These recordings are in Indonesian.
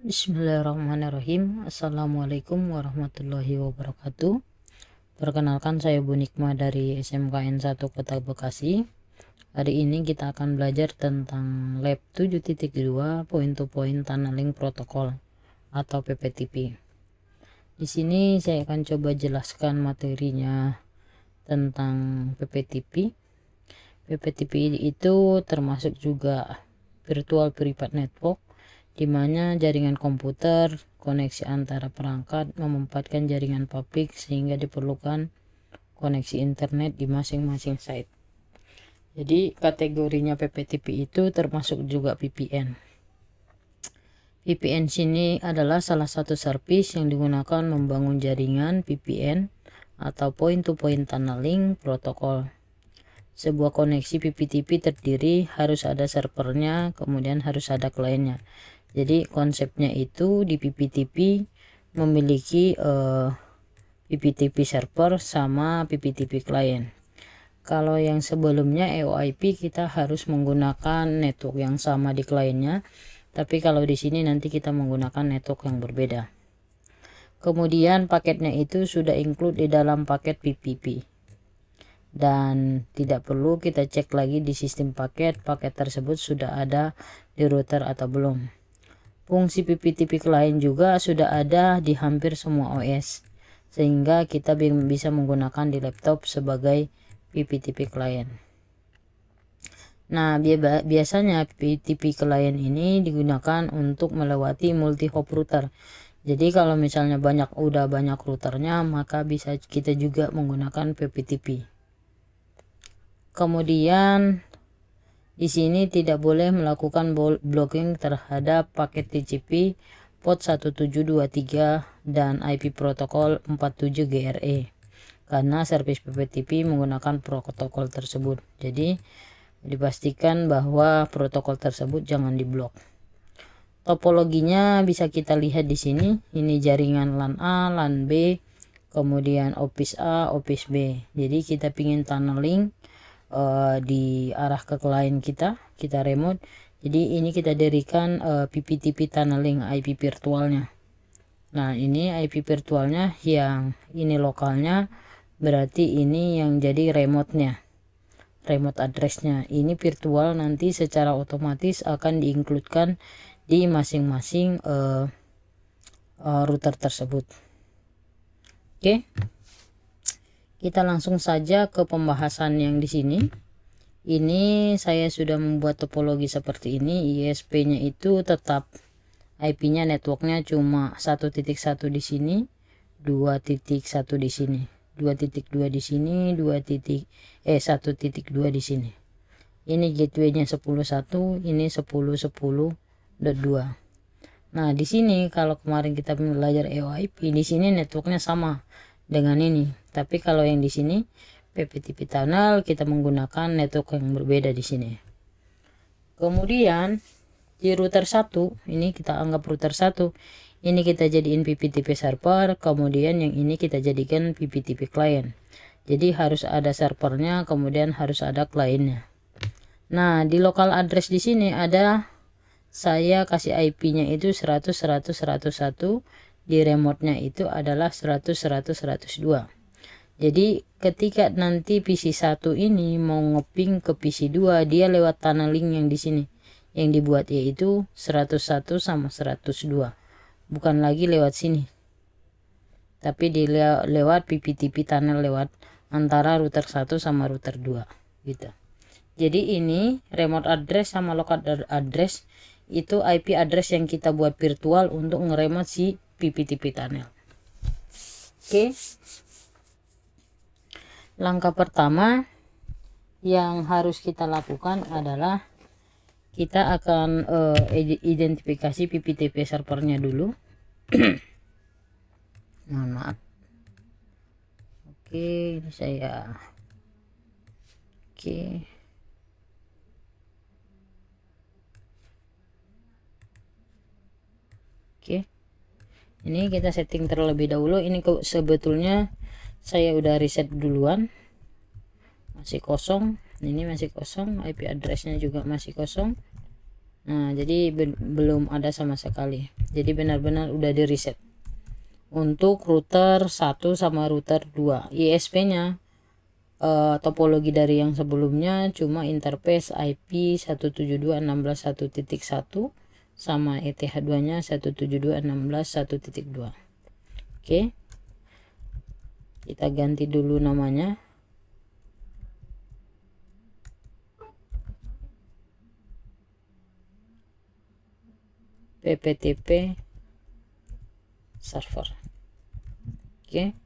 Bismillahirrahmanirrahim. Assalamualaikum warahmatullahi wabarakatuh. Perkenalkan, saya Bu Nikma dari SMKN 1 Kota Bekasi. Hari ini kita akan belajar tentang lab 7.2 point to point tunneling protokol atau PPTP. Di sini saya akan coba jelaskan materinya tentang PPTP. PPTP itu termasuk juga virtual private network, di mana jaringan komputer koneksi antara perangkat memanfaatkan jaringan publik sehingga diperlukan koneksi internet di masing-masing site. Jadi kategorinya PPTP itu termasuk juga VPN. VPN sini adalah salah satu service yang digunakan membangun jaringan VPN atau point to point tunneling protokol. Sebuah koneksi PPTP terdiri harus ada servernya, kemudian harus ada kliennya. Jadi konsepnya itu di PPTP memiliki PPTP server sama PPTP client. Kalau yang sebelumnya EOIP kita harus menggunakan network yang sama di kliennya, tapi kalau di sini nanti kita menggunakan network yang berbeda. Kemudian paketnya itu sudah include di dalam paket PPP. Dan tidak perlu kita cek lagi di sistem paket tersebut sudah ada di router atau belum. Fungsi PPTP client juga sudah ada di hampir semua OS, sehingga kita bisa menggunakan di laptop sebagai PPTP client. Nah, biasanya PPTP client ini digunakan untuk melewati multi hop router. Jadi kalau misalnya udah banyak routernya, maka bisa kita juga menggunakan PPTP. Kemudian di sini tidak boleh melakukan blocking terhadap paket TCP port 1723 dan IP protokol 47 GRE karena service PPTP menggunakan protokol tersebut. Jadi dipastikan bahwa protokol tersebut jangan diblok. Topologinya bisa kita lihat di sini. Ini jaringan LAN A, LAN B, kemudian office A, office B. Jadi kita pingin tunneling di arah ke klien kita remote. Jadi ini kita dirikan PPTP tunneling IP virtualnya. Nah, ini IP virtualnya, yang ini lokalnya, berarti ini yang jadi remote-nya, remote address-nya. Ini virtual, nanti secara otomatis akan diincludekan di masing-masing router tersebut. Oke. Kita langsung saja ke pembahasan yang di sini. Ini saya sudah membuat topologi seperti ini. ISP-nya itu tetap IP-nya, networknya cuma 1.1 di sini, 2.1 di sini, 2.2 di sini, 1.2 di sini. Ini gateway-nya 10.1, ini 10.10.2. Nah, di sini kalau kemarin kita belajar EOIP, di sini networknya sama dengan ini, tapi kalau yang di sini PPTP tunnel kita menggunakan network yang berbeda di sini. Kemudian di router 1 ini kita anggap router 1 ini kita jadiin PPTP server, kemudian yang ini kita jadikan PPTP client. Jadi harus ada servernya, kemudian harus ada kliennya. Nah, di local address di sini ada, saya kasih IP-nya itu 100 100 101, di remote-nya itu adalah 100 100 102. Jadi ketika nanti PC 1 ini mau ngeping ke PC 2, dia lewat tunneling yang di sini yang dibuat, yaitu 101 sama 102. Bukan lagi lewat sini, tapi lewat PPTP tunnel, lewat antara router 1 sama router 2 gitu. Jadi ini remote address sama local address itu IP address yang kita buat virtual untuk ngeremote si PPTP tunnel. Oke. Langkah pertama yang harus kita lakukan adalah kita akan identifikasi PPTP servernya dulu. Mohon maaf. Oke, ini saya. Oke. Oke. Ini kita setting terlebih dahulu. Ini sebetulnya saya udah reset duluan, masih kosong. Ini masih kosong, IP addressnya juga masih kosong. Nah, jadi belum ada sama sekali. Jadi benar-benar udah di reset. Untuk router 1 sama router 2, ISP-nya topologi dari yang sebelumnya, cuma interface IP 172.16.1.1 sama ETH2-nya 172.16.1.2. Oke. Kita ganti dulu namanya. PPTP server. Oke.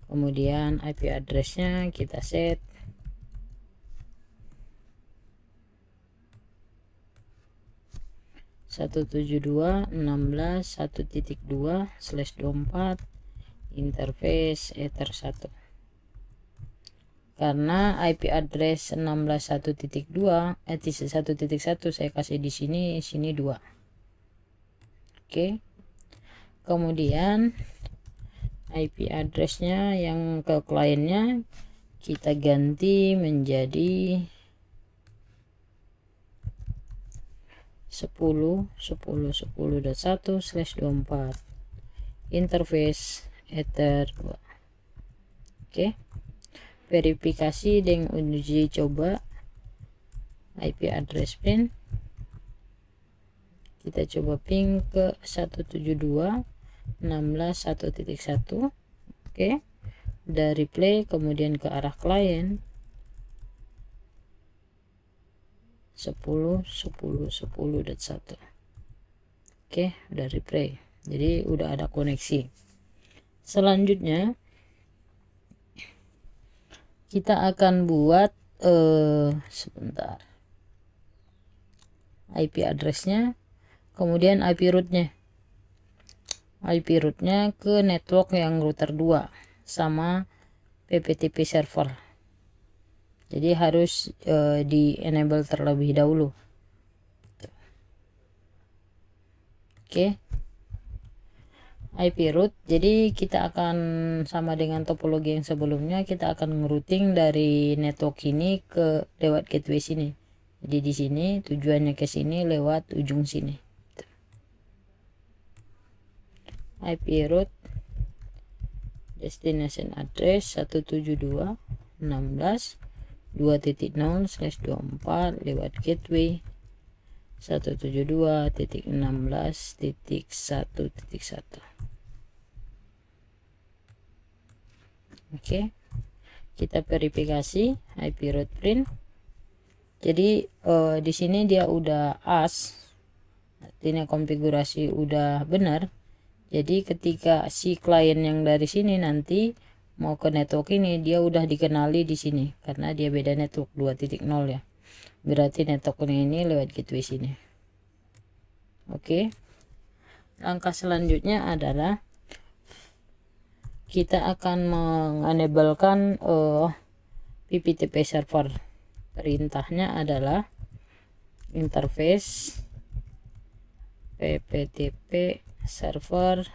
Kemudian IP address-nya kita set 172.16.1.2/24 interface ether 1. Karena IP address 16.1.2 1.1 saya kasih di sini 2. Oke. Kemudian IP addressnya yang ke kliennya kita ganti menjadi 10.10.10.1/24 interface ether 2. Oke. Verifikasi dengan uji coba IP address pin. Kita coba ping ke 172.16.1.1. Oke. Dari play kemudian ke arah klien 10.10.10.1. Oke, udah replay. Jadi udah ada koneksi. Selanjutnya kita akan buat sebentar, IP addressnya, kemudian IP rootnya ke network yang router 2 sama PPTP server. Jadi harus di enable terlebih dahulu. Oke. IP root, jadi kita akan sama dengan topologi yang sebelumnya, kita akan ngerouting dari network ini ke lewat gateway sini. Jadi di sini tujuannya ke sini lewat ujung sini. IP root destination address 172.16.2.0/24 lewat gateway 172.16.1.1. Oke, kita verifikasi IP root print. Jadi di sini dia udah as, artinya konfigurasi udah benar. Jadi ketika si klien yang dari sini nanti mau ke network ini, dia udah dikenali di sini karena dia beda network 2.0 ya. Berarti network ini lewat gateway sini. Oke. Langkah selanjutnya adalah kita akan mengenablekan PPTP server. Perintahnya adalah interface PPTP server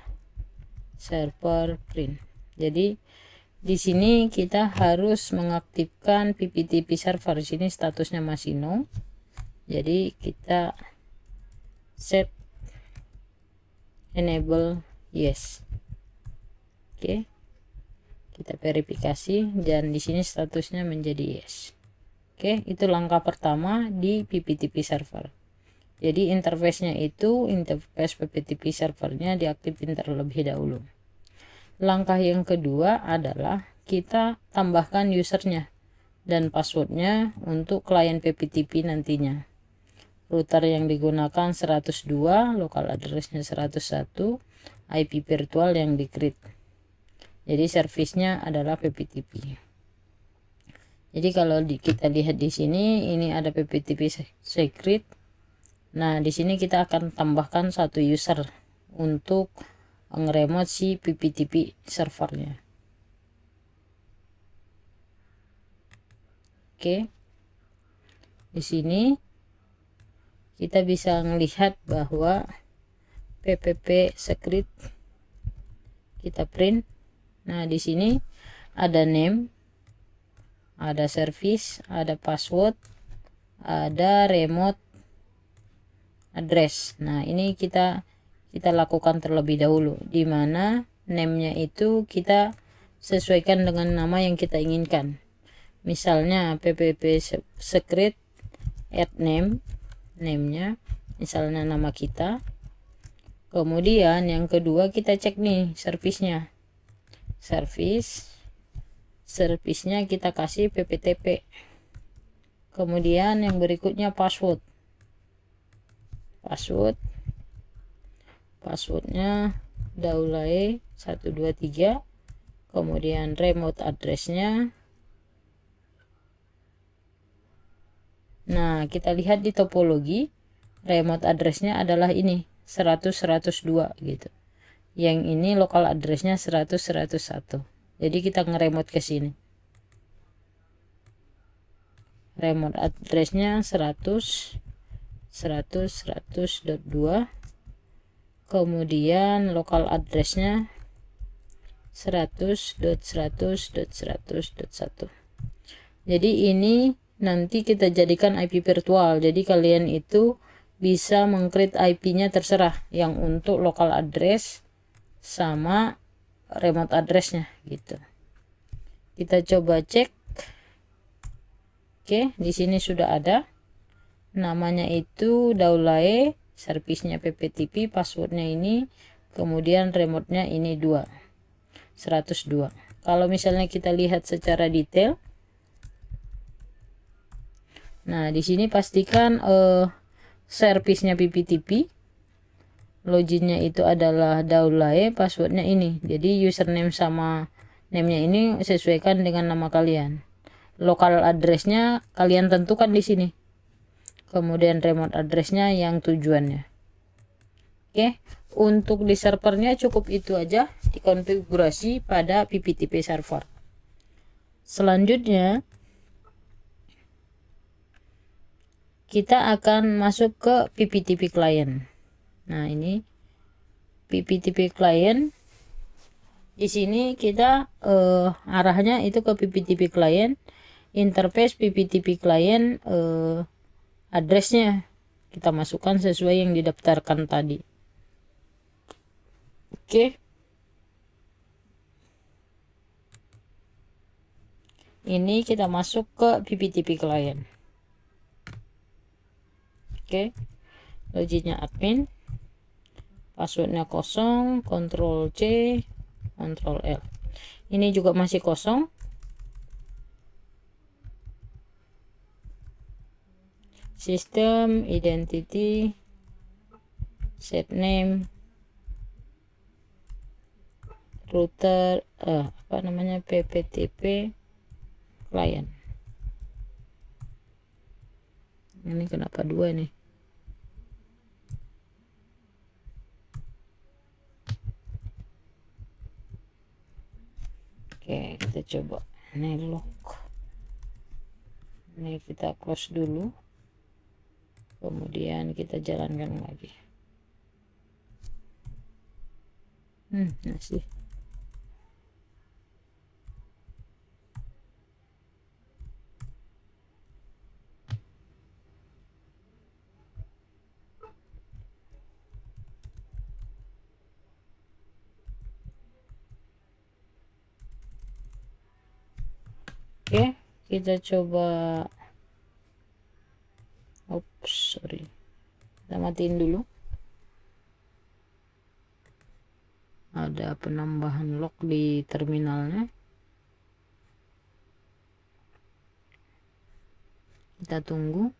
print. Jadi di sini kita harus mengaktifkan PPTP server. Di sini statusnya masih no. Jadi kita set enable yes. Oke. Kita verifikasi dan di sini statusnya menjadi yes. Oke, itu langkah pertama di PPTP server. Jadi interface-nya itu, interface PPTP servernya diaktifkan terlebih dahulu. Langkah yang kedua adalah kita tambahkan usernya dan passwordnya untuk klien PPTP nantinya. Router yang digunakan 102, local addressnya 101, IP virtual yang di create. Jadi servisnya adalah PPTP. Jadi kalau kita lihat di sini, ini ada PPTP secret. Nah, di sini kita akan tambahkan satu user untuk nge-remote si PPTP servernya. Oke. Di sini kita bisa melihat bahwa PPP secret kita print. Nah, di sini ada name, ada service, ada password, ada remote address. Nah, ini kita lakukan terlebih dahulu, di mana name-nya itu kita sesuaikan dengan nama yang kita inginkan. Misalnya ppp secret add name-nya misalnya nama kita. Kemudian yang kedua kita cek nih service-nya. Service-nya kita kasih pptp. Kemudian yang berikutnya passwordnya daulae 123. Kemudian remote address-nya. Nah, kita lihat di topologi remote address-nya adalah ini 100/102 gitu. Yang ini lokal address-nya 100/101. Jadi kita ngeremote ke sini. Remote address-nya 100/100.2. Kemudian lokal address-nya 100.100.100.1. Jadi ini nanti kita jadikan IP virtual. Jadi kalian itu bisa mengcreate IP-nya terserah, yang untuk lokal address sama remote address-nya gitu. Kita coba cek. Oke, di sini sudah ada. Namanya itu daulae, service-nya pptp, passwordnya ini, kemudian remote-nya ini 102. Kalau misalnya kita lihat secara detail, nah di sini pastikan service-nya pptp, loginnya itu adalah daulae, passwordnya ini. Jadi username sama name-nya ini sesuaikan dengan nama kalian. Lokal address-nya kalian tentukan di sini. Kemudian remote address-nya yang tujuannya. Oke, untuk di servernya cukup itu aja dikonfigurasi pada pptp server. Selanjutnya kita akan masuk ke pptp client. Nah, ini pptp client. Di sini kita arahnya itu ke pptp client, interface pptp client, addressnya kita masukkan sesuai yang didaftarkan tadi. Oke. Ini kita masuk ke pptp client. Oke. Loginnya admin. Passwordnya kosong, Ctrl C, Ctrl L. Ini juga masih kosong. System, identity, set name, router, pptp client. Ini kenapa dua nih? Oke, kita coba. Ini lock. Ini kita close dulu. Kemudian kita jalankan lagi. Masih. Oke, kita coba. Sorry. Kita matiin dulu. Ada penambahan lock di terminalnya. Kita tunggu.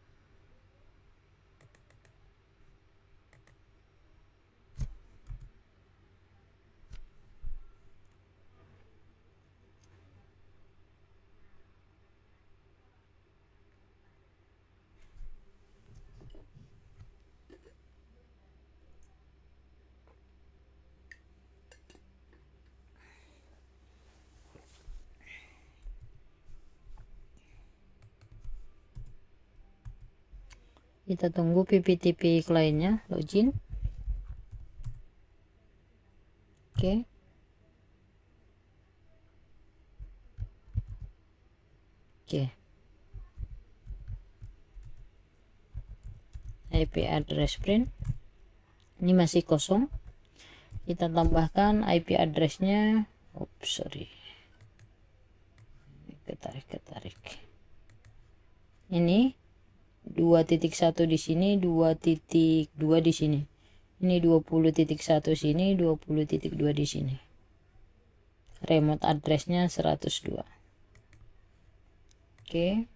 Kita tunggu pptp kliennya login. Oke. IP address print. Ini masih kosong, kita tambahkan IP addressnya. Ketarik ini 2.1 di sini, 2.2 di sini. Ini 20.1 sini, 20.2 di sini. Remote addressnya 102. Oke.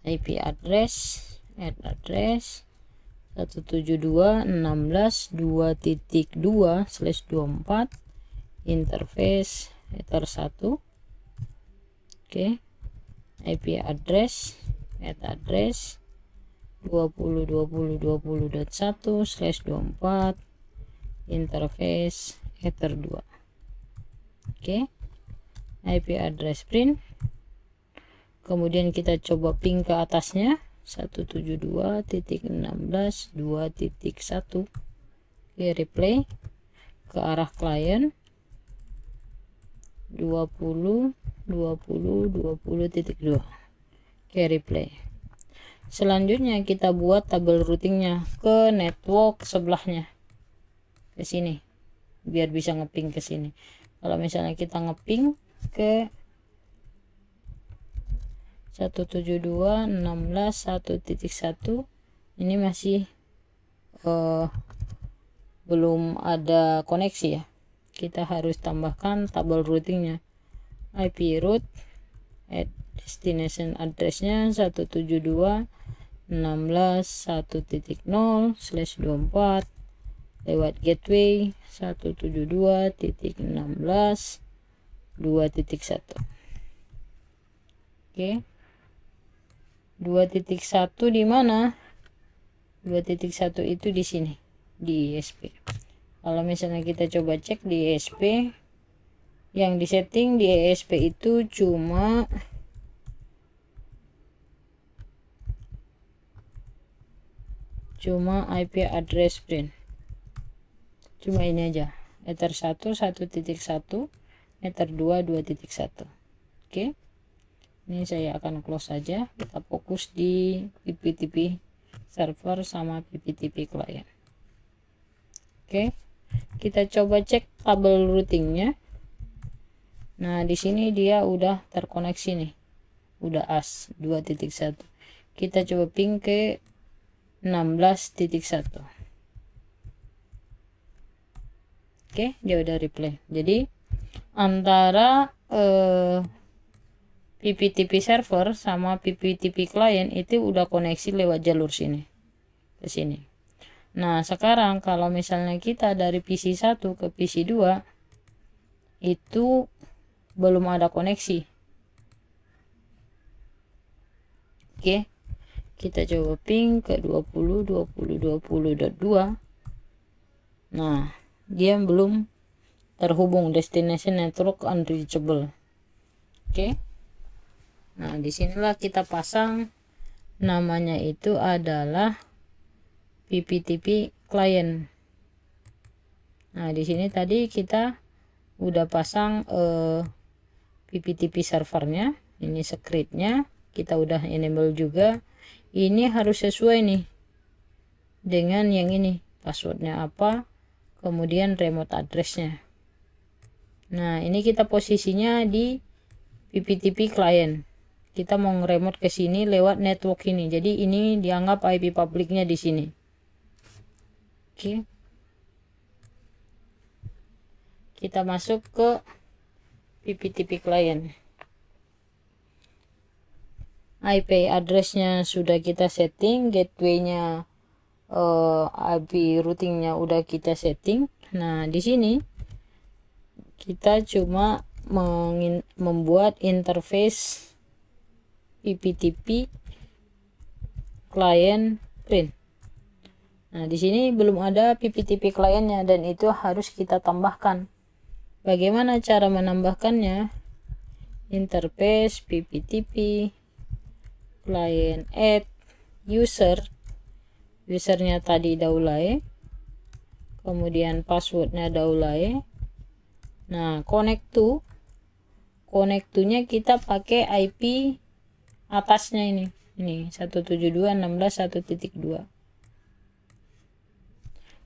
IP address, add address 172.16.2.2/24 interface header 1. Oke. IP address, add address 20.20.20.1/24 interface header 2. Oke. IP address print. Kemudian kita coba ping ke atasnya 172.16.2.1. Oke, replay ke arah klien 20.20.20.2. Oke, replay. Selanjutnya kita buat tabel routingnya ke network sebelahnya, ke sini, biar bisa ngeping ke sini. Kalau misalnya kita ngeping ke 172.16.1.1, ini masih belum ada koneksi ya. Kita harus tambahkan tabel routingnya. IP route at destination addressnya 172.16.1.0/24 lewat gateway 172.16.2.1. Oke. 2.1 di mana? 2.1 itu di sini, di ESP. Kalau misalnya kita coba cek di ESP, yang disetting di ESP itu cuma IP address print. Cuma ini aja. Ether 1 1.1, Ether 2 2.1. Oke. Ini saya akan close saja. Kita fokus di PPTP server sama PPTP client. Oke. Kita coba cek tabel routingnya. Nah, di sini dia udah terkoneksi nih. Udah AS 2.1. Kita coba ping ke 16.1. Oke, dia udah replay. Jadi antara PPTP server sama PPTP client itu udah koneksi lewat jalur sini ke sini. Nah, sekarang kalau misalnya kita dari PC 1 ke PC 2 itu belum ada koneksi. Oke. Kita coba ping ke 20.20.20.2. Nah, dia belum terhubung, destination network unreachable. Oke. Nah, disinilah kita pasang namanya itu adalah PPTP client. Nah, di sini tadi kita udah pasang PPTP servernya, ini scriptnya kita udah enable juga. Ini harus sesuai nih dengan yang ini, passwordnya apa, kemudian remote addressnya. Nah, ini kita posisinya di PPTP client. Kita mau nge-remote ke sini lewat network ini. Jadi ini dianggap IP publiknya di sini. Oke. Kita masuk ke PPTP client. IP addressnya sudah kita setting, gateway-nya IP routingnya udah kita setting. Nah, di sini kita cuma membuat interface PPTP client print. Nah, di sini belum ada PPTP clientnya dan itu harus kita tambahkan. Bagaimana cara menambahkannya? Interface PPTP client add user. Usernya tadi Daulae. Kemudian passwordnya Daulae. Nah, connect to nya kita pakai IP atasnya ini Ini 172.16.1.2.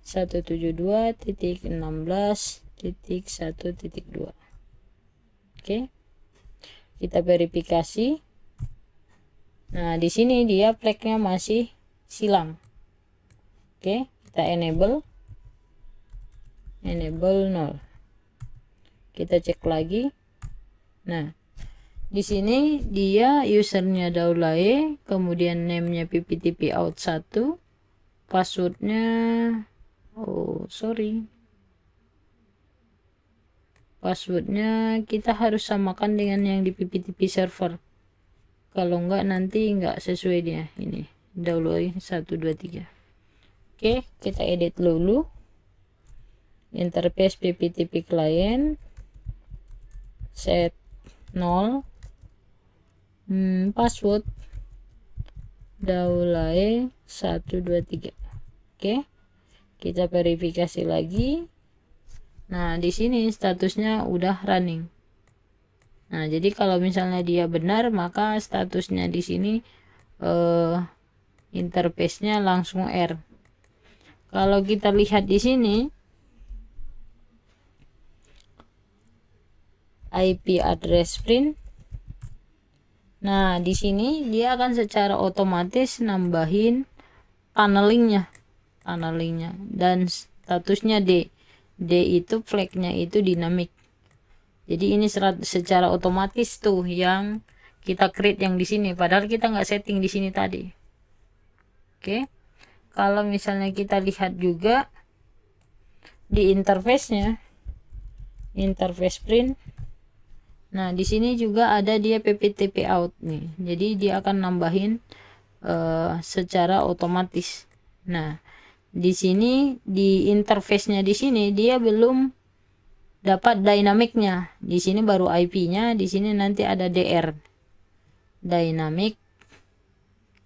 172.16.1.2. Oke. Kita verifikasi. Nah, di sini dia flagnya masih silang. Oke, kita enable 0. Kita cek lagi. Nah, di sini dia usernya Daulaye, kemudian name-nya pptp out 1, passwordnya passwordnya kita harus samakan dengan yang di pptp server. Kalau enggak nanti enggak sesuai dia. Ini Daulaye 123. Oke, kita edit dulu. Interface pptp client set 0, password Daulaye 123. Oke, kita verifikasi lagi. Nah, di sini statusnya udah running. Nah, jadi kalau misalnya dia benar, maka statusnya di sini interface-nya langsung R. Kalau kita lihat di sini IP address print. Nah, di sini dia akan secara otomatis nambahin tunnelingnya dan statusnya D itu flagnya itu dinamik. Jadi ini secara otomatis tuh yang kita create yang di sini, padahal kita nggak setting di sini tadi. Oke, kalau misalnya kita lihat juga di interface-nya, interface print. Nah, di sini juga ada dia pptp out nih. Jadi dia akan nambahin secara otomatis. Nah, di sini di interface-nya di sini dia belum dapat dynamic-nya. Di sini baru IP-nya, di sini nanti ada DR. Dynamic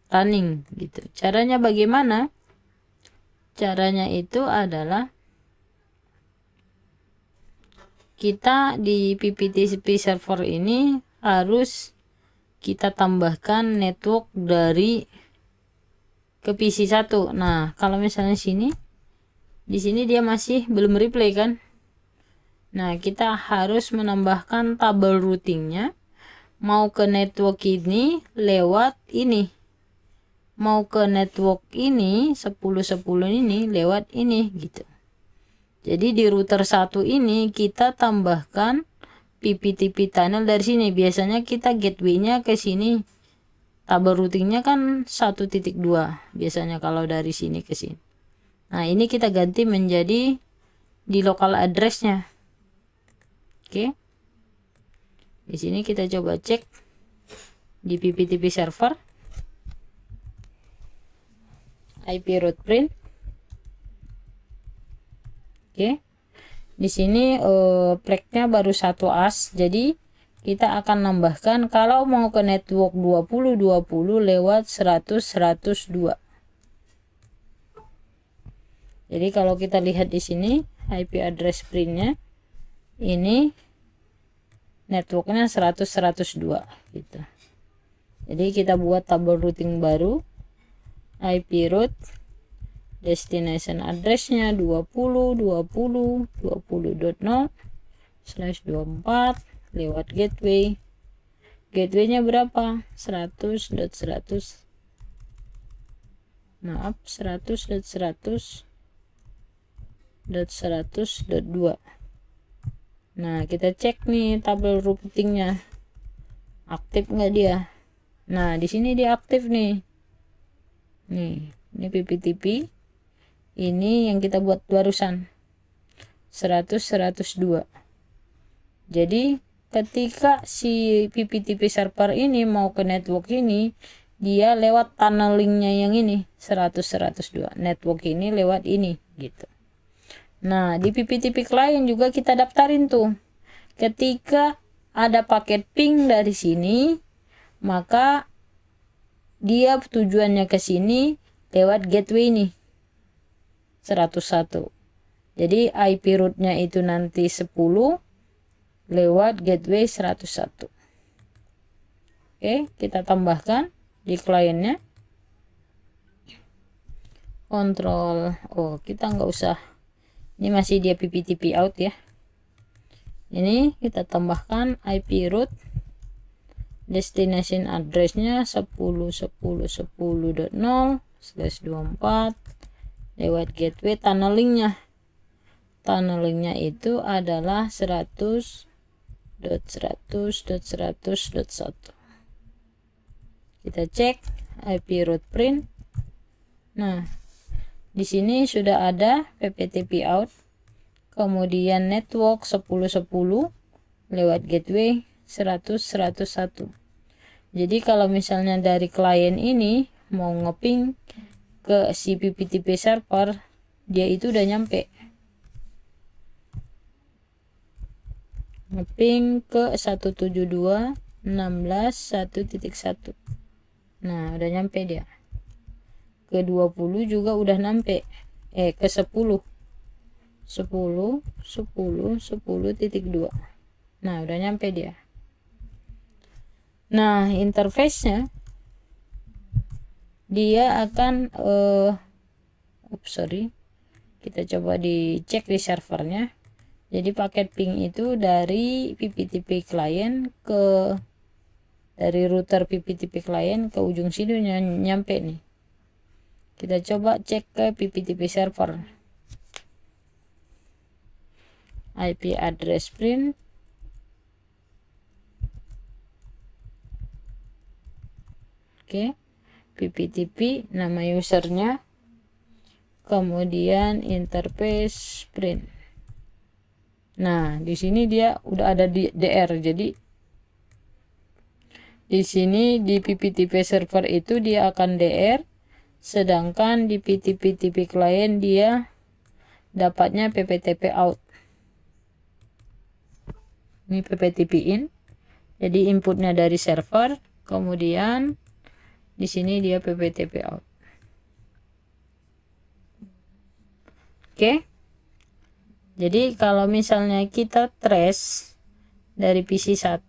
running gitu. Caranya bagaimana? Caranya itu adalah kita di pptp server ini harus kita tambahkan network dari ke PC 1. Nah, kalau misalnya di sini dia masih belum replay kan? Nah, kita harus menambahkan tabel routingnya mau ke network ini lewat ini. Mau ke network ini 10.10 ini lewat ini gitu. Jadi di router 1 ini kita tambahkan pptp tunnel dari sini. Biasanya kita gateway-nya ke sini. Tabel routingnya kan 1.2 biasanya kalau dari sini ke sini. Nah, ini kita ganti menjadi di local address-nya. Oke. Di sini kita coba cek di pptp server IP route print. Oke, di sini flagnya baru 1 AS, jadi kita akan nambahkan kalau mau ke network 20 lewat 100 102. Jadi kalau kita lihat di sini IP address printnya ini networknya 100 102 gitu. Jadi kita buat tabel routing baru, IP route destination addressnya 20.20.20.0/24 lewat gateway. Gateway-nya berapa? 100.100.100.100.2. Nah, kita cek nih tabel routingnya aktif nggak dia. Nah, di sini dia aktif nih. Ini pptp. Ini yang kita buat barusan 100.102. Jadi ketika si pptp server ini mau ke network ini, dia lewat tunnelingnya yang ini 100.102. Network ini lewat ini gitu. Nah, di pptp client juga kita daftarin tuh. Ketika ada paket ping dari sini, maka dia tujuannya ke sini lewat gateway ini 101. Jadi IP route-nya itu nanti 10 lewat gateway 101. Oke, kita tambahkan di kliennya, kontrol, kita nggak usah, ini masih dia PPTP out ya. Ini kita tambahkan IP root, destination addressnya 10.10.10.0/24 lewat gateway. Tunnelingnya itu adalah 100.100.100.1. kita cek IP root print. Nah, di sini sudah ada PPTP out, kemudian network 10.10 lewat gateway 100.101. Jadi kalau misalnya dari klien ini mau ngeping ke si PPTP server, dia itu udah nyampe. Ngeping ke 172.16.1.1. Nah, udah nyampe dia. Ke 20 juga udah nyampe. Ke 10. 10.10.10.2. Nah, udah nyampe dia. Nah, interface-nya dia akan kita coba dicek di servernya. Jadi paket ping itu dari PPTP client dari router PPTP client ke ujung sini nyampe nih. Kita coba cek ke PPTP server. IP address print. Oke. PPTP nama usernya. Kemudian interface print. Nah, di sini dia udah ada di DR. Jadi di sini di PPTP server itu dia akan DR, sedangkan di PPTP client dia dapatnya PPTP out. Ini PPTP in. Jadi inputnya dari server, kemudian di sini dia PPTP out. Oke. Jadi kalau misalnya kita trace dari PC 1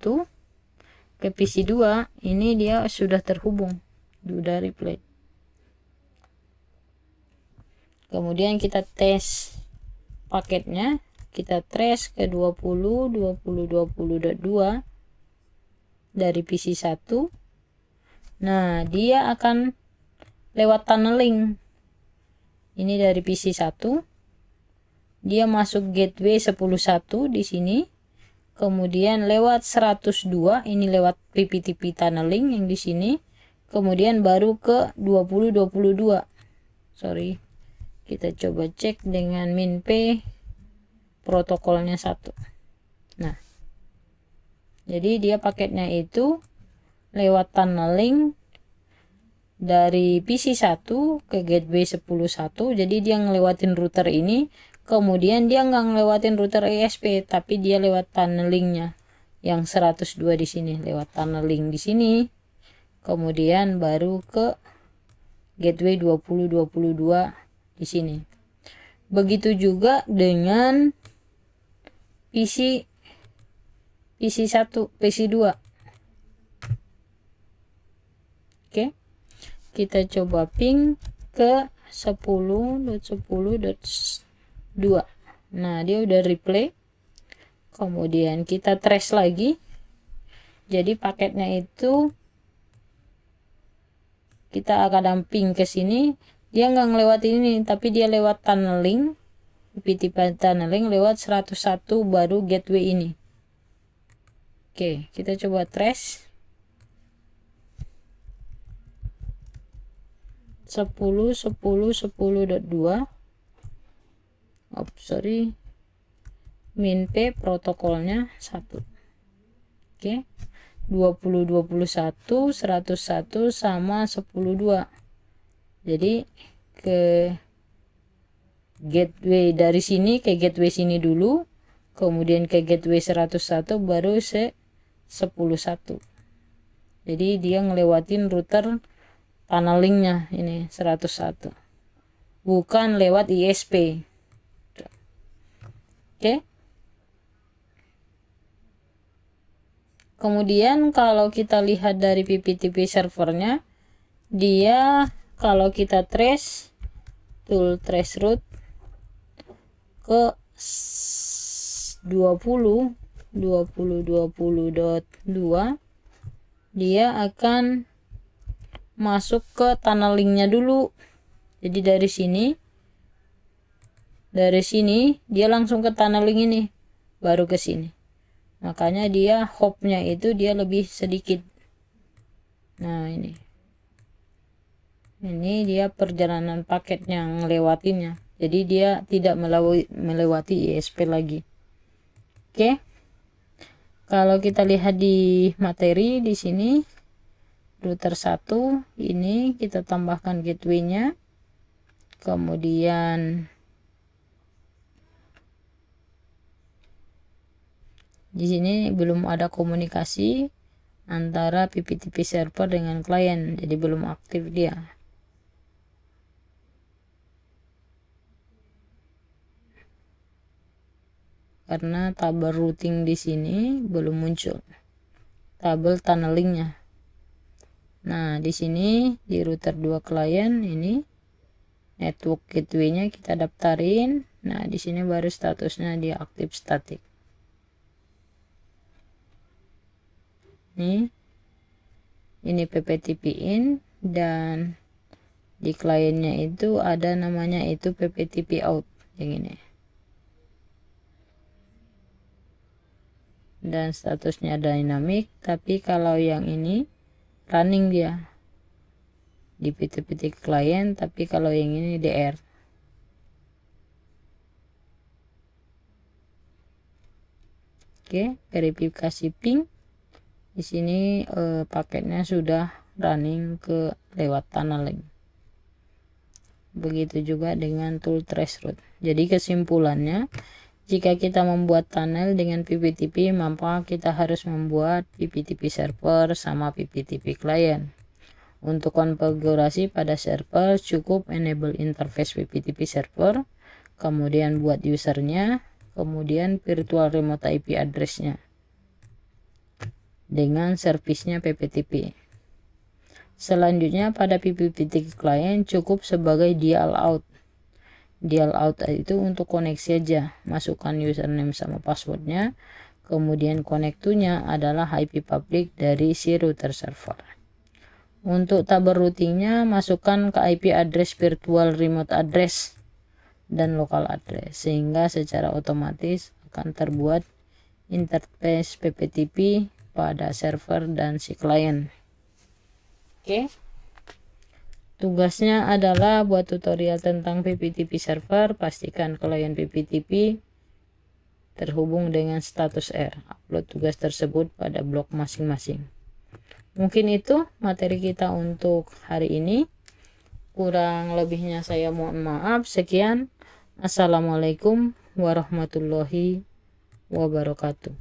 ke PC 2, ini dia sudah terhubung, sudah replay. Kemudian kita tes paketnya, kita trace ke 20.20.20.2 dari PC 1. Nah, dia akan lewat tunneling. Ini dari PC 1. Dia masuk gateway 10.1 di sini. Kemudian lewat 102, ini lewat PPTP tunneling yang di sini. Kemudian baru ke 20.22. Sorry. Kita coba cek dengan min-p protokolnya 1. Nah. Jadi dia paketnya itu lewat tunneling dari PC 1 ke gateway 10.1. Jadi dia ngelewatin router ini. Kemudian dia nggak ngelewatin router ESP, tapi dia lewat tunnelingnya yang 102 di sini, lewat tunneling di sini. Kemudian baru ke gateway 20.22 di sini. Begitu juga dengan PC 1, PC 2. Oke. Kita coba ping ke 10.10.2. Nah, dia udah replay. Kemudian kita trace lagi. Jadi paketnya itu kita akan ping ke sini. Dia nggak ngelewatin ini, tapi dia lewat tunneling. PPTP tunneling lewat 101 baru gateway ini. Oke, kita coba trace. 10.10.10.2. min-p protokolnya 1. Oke. 20.21 101 sama 10.2. Jadi ke gateway dari sini ke gateway sini dulu, kemudian ke gateway 101 baru 10.1. Jadi dia ngelewatin router tunnelingnya ini 101. Bukan lewat ISP. Oke. Kemudian kalau kita lihat dari PPTP servernya, dia kalau kita trace tool trace root ke 20.2 dia akan masuk ke tunnelingnya dulu. Jadi dari sini dia langsung ke tunneling ini, baru ke sini. Makanya dia hopnya itu dia lebih sedikit. Nah, ini dia perjalanan paket yang lewatinya. Jadi dia tidak melewati ISP lagi. Oke. Kalau kita lihat di materi di sini router 1 ini kita tambahkan gateway-nya. Kemudian di sini belum ada komunikasi antara PPTP server dengan klien, jadi belum aktif dia. Karena tabel routing di sini belum muncul, tabel tunnelingnya. Nah, di sini di router 2 klien ini network gateway-nya kita daftarin. Nah, di sini baru statusnya dia aktif static. Ini PPTP in, dan di kliennya itu ada namanya itu PPTP out yang ini. Dan statusnya dynamic, tapi kalau yang ini running dia di PTP klien, tapi kalau yang ini DR. Oke, verifikasi ping. Di sini paketnya sudah running ke lewat tunneling. Begitu juga dengan tool traceroute. Jadi kesimpulannya, jika kita membuat tunnel dengan PPTP, maka kita harus membuat PPTP server sama PPTP client. Untuk konfigurasi pada server cukup enable interface PPTP server, kemudian buat usernya, kemudian virtual remote IP address-nya dengan servisnya PPTP. Selanjutnya pada PPTP client cukup sebagai dial out. Dial out itu untuk koneksi aja, masukkan username sama passwordnya, kemudian connect to-nya adalah IP public dari si router server. Untuk tabel routingnya masukkan ke IP address virtual remote address dan local address, sehingga secara otomatis akan terbuat interface PPTP pada server dan si klien. Oke. Tugasnya adalah buat tutorial tentang PPTP server, pastikan klien PPTP terhubung dengan status R. Upload tugas tersebut pada blog masing-masing. Mungkin itu materi kita untuk hari ini. Kurang lebihnya saya mohon maaf. Sekian. Assalamualaikum warahmatullahi wabarakatuh.